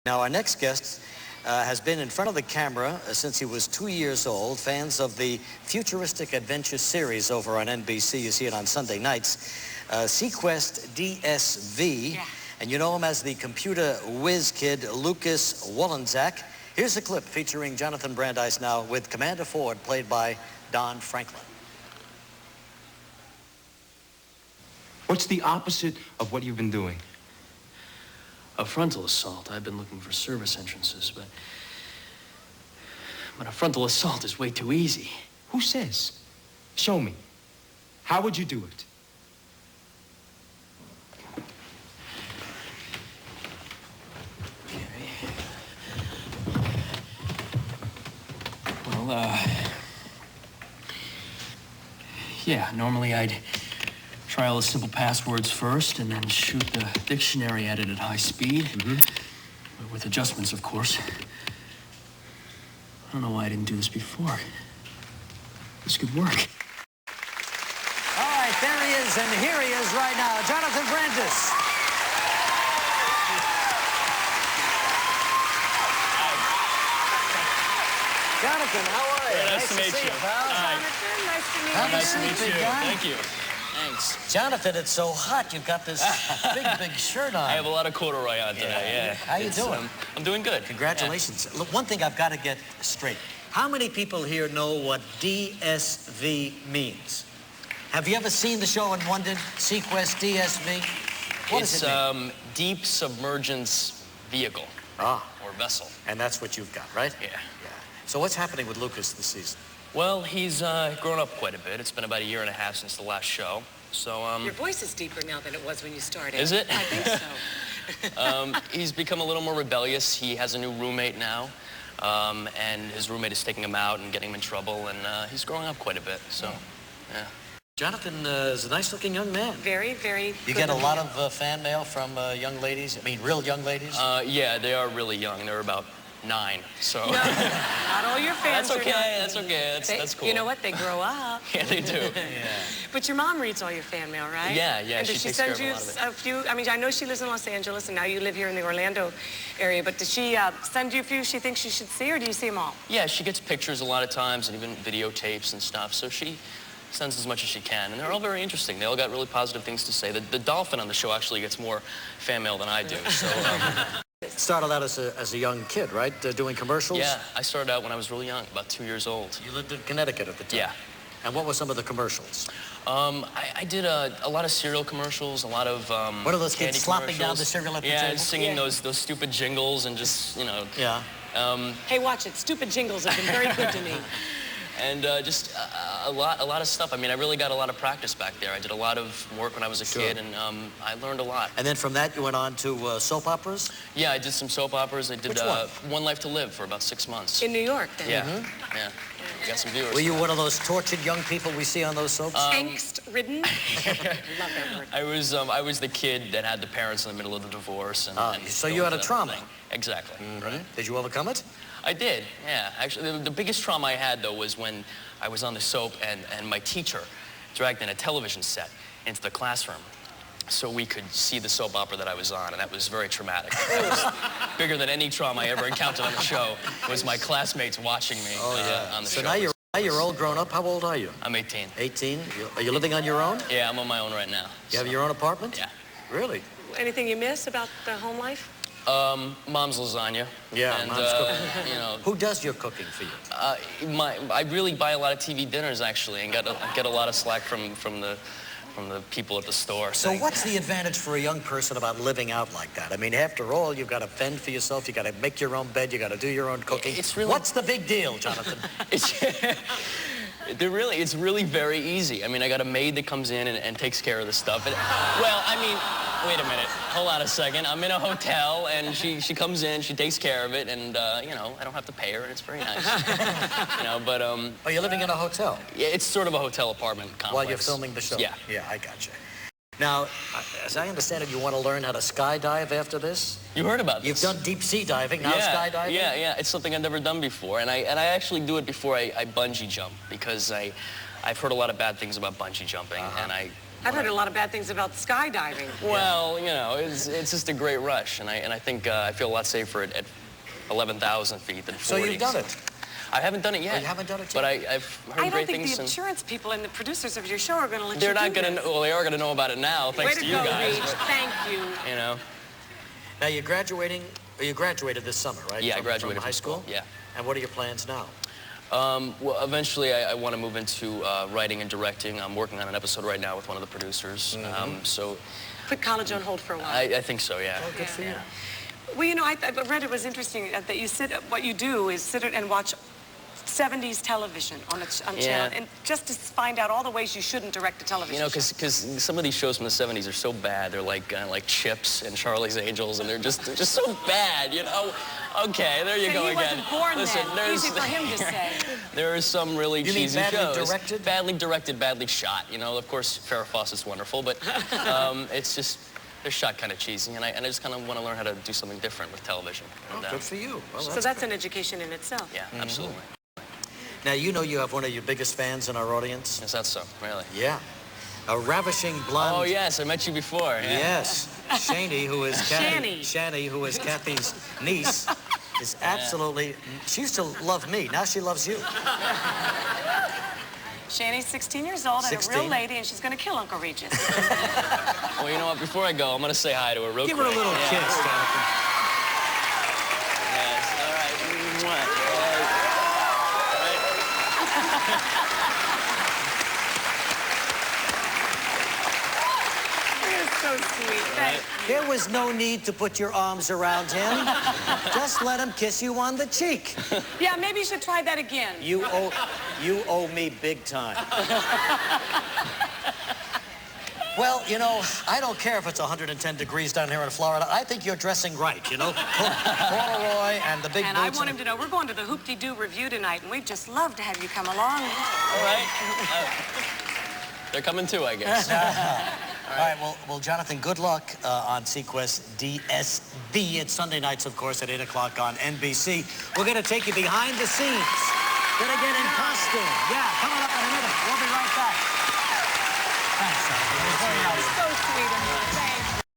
Now, our next guest has been in front of the camera since he was 2 years old. Fans of the Futuristic Adventure series over on NBC, you see it on Sunday nights. Sequest DSV, and you know him as the computer whiz kid, Lucas Wollensack. Here's a clip featuring Jonathan Brandis now with Commander Ford, played by Don Franklin. What's the opposite of what you've been doing? A frontal assault. I've been looking for service entrances, but a frontal assault is way too easy. Who says? Show me. How would you do it? Well, yeah, normally I'd try all the simple passwords first and then shoot the dictionary at it at high speed. With adjustments, of course. I don't know why I didn't do this before. This could work. All right, there he is, and here he is right now, Jonathan Brandis. Jonathan, how are you? Nice to meet you. Pal. Jonathan, nice to meet you. Nice to meet you. Thank you. Thanks. Jonathan, it's so hot. You've got this big shirt on. I have a lot of corduroy on today, yeah. How you doing? I'm doing good. Congratulations. Look, one thing I've got to get straight. How many people here know what DSV means? Have you ever seen the show in London, Sequest DSV? What does it mean? It's deep submergence vehicle. Or vessel. And that's what you've got, right? Yeah. So what's happening with Lucas this season? Well, he's grown up quite a bit. It's been about 1.5 years since the last show. So, Your voice is deeper now than it was when you started. Is it? I think so. He's become a little more rebellious. He has a new roommate now. And his roommate is taking him out and getting him in trouble. And he's growing up quite a bit, so, yeah. Jonathan is a nice-looking young man. Very, very You get a lot of fan mail from young ladies? I mean, real young ladies? Yeah, they are really young. They're about 9, so... No, not all your fans That's okay, are that's okay, that's cool. You know what, they grow up. Yeah, they do. But your mom reads all your fan mail, right? Yeah, And she does she takes care send of a you lot of it. a few, I mean, I know she lives in Los Angeles, and now you live here in the Orlando area, but does she send you a few she thinks you should see, or do you see them all? Yeah, she gets pictures a lot of times, and even videotapes and stuff, so she sends as much as she can, and they're all very interesting. They all got really positive things to say. The dolphin on the show actually gets more fan mail than I do, so... Started out as a young kid, right? Doing commercials? Yeah, I started out when I was really young, about 2 years old. You lived in Connecticut at the time? Yeah. And what were some of the commercials? I did a lot of cereal commercials, a lot of What are those kids candy slopping down commercials. the cereal at the Yeah, table? and singing those stupid jingles and just, you know... Yeah. Hey, watch it. Stupid jingles have been very good to me. And just a lot of stuff. I mean, I really got a lot of practice back there. I did a lot of work when I was a kid, and I learned a lot. And then from that, you went on to soap operas? Yeah, I did some soap operas. I did Which one? One Life to Live for about 6 months. In New York, then. Yeah, yeah. Got some viewers. Were you one of those tortured young people we see on those soaps? Angst-ridden? Love that word. I was the kid that had the parents in the middle of the divorce. And so you had a trauma? Thing. Exactly. Right. Did you overcome it? I did, yeah. Actually, the biggest trauma I had, though, was when I was on the soap and my teacher dragged in a television set into the classroom so we could see the soap opera that I was on, and that was very traumatic. That was bigger than any trauma I ever encountered on the show, was my classmates watching me on the show. So now you're all grown up. How old are you? I'm 18. 18? Are you living on your own? Yeah, I'm on my own right now. You have your own apartment? Yeah. Really? Anything you miss about the home life? Mom's lasagna. Yeah, and, mom's cooking. You know, Who does your cooking for you? I really buy a lot of TV dinners, actually, and get a lot of slack from the people at the store. So what's the advantage for a young person about living out like that? I mean, after all, you've got to fend for yourself, you've got to make your own bed, you've got to do your own cooking. It's really... What's the big deal, Jonathan? It's really very easy. I mean, I got a maid that comes in and takes care of the stuff. Well, I mean, wait a minute. Hold on a second. I'm in a hotel, and she comes in, she takes care of it, and, you know, I don't have to pay her, and it's very nice. You know, but, Oh, you're living in a hotel? Yeah, it's sort of a hotel apartment complex. While you're filming the show? Yeah. Yeah, I gotcha. Now, as I understand it, you want to learn how to skydive after this? You heard about this? You've done deep sea diving, now skydiving? Yeah. It's something I've never done before, and I actually do it before I bungee jump, because I've heard a lot of bad things about bungee jumping, and I I've heard a lot of bad things about skydiving. Well, you know, it's just a great rush, and I think I feel a lot safer at 11,000 feet than 40. So you've done it? I haven't done it yet. Oh, you haven't done it yet? But I've heard I don't great think things. the insurance people and the producers of your show are going to let They're you not do going to this. know. Well, they are going to know about it now, thanks Way to to you go, guys. Reach. Thank you. You know. Now, you're graduating, or you graduated this summer, right? Yeah, I graduated from high school? Yeah. And what are your plans now? Well, eventually, I want to move into writing and directing. I'm working on an episode right now with one of the producers. So Put college on hold for a while. I think so, yeah. Oh, good for you. Well, you know, I read it was interesting that you what you do is sit and watch 70s television on channel, and just to find out all the ways you shouldn't direct a television You know, show. because some of these shows from the 70s are so bad. They're like Chips and Charlie's Angels, and they're just so bad, you know? Okay, there you So go he again. wasn't born Listen, then. Easy for him to say. There are some really You mean cheesy badly shows. directed? Badly directed, badly shot. You know, of course, Farrah Fawcett's wonderful, but it's just, they're shot kind of cheesy, and I just kind of want to learn how to do something different with television. Oh, And, good for you. Well, So that's an education in itself. Yeah, absolutely. Now, you know you have one of your biggest fans in our audience? Is that so? Really? Yeah. A ravishing blonde. Oh, yes, I met you before. Yeah. Yes. Shani, who is Shani, who is Kathy's niece, is absolutely, she used to love me. Now she loves you. Shani's 16 years old and a 16. real lady, and she's going to kill Uncle Regis. Well, you know what? Before I go, I'm going to say hi to her real Give quick. her a little kiss, Jonathan. Yes, all right. Mwah. You're so sweet. Thank There was no need to put your arms around him. Just let him kiss you on the cheek. Yeah, maybe you should try that again. You owe me big time. Well, you know, I don't care if it's 110 degrees down here in Florida. I think you're dressing right, you know? Corduroy and the big And boots. I want him to know we're going to the Hoop-Dee-Doo review tonight, and we'd just love to have you come along. All right. They're coming too, I guess. All right, well, Jonathan, good luck on Sequest DSB. It's Sunday nights, of course, at 8 o'clock on NBC. We're going to take you behind the scenes. Gonna get in costume. Yeah, coming up in a minute. We'll be right back. Thanks, Jonathan. It was very nice. So sweet of you. Thank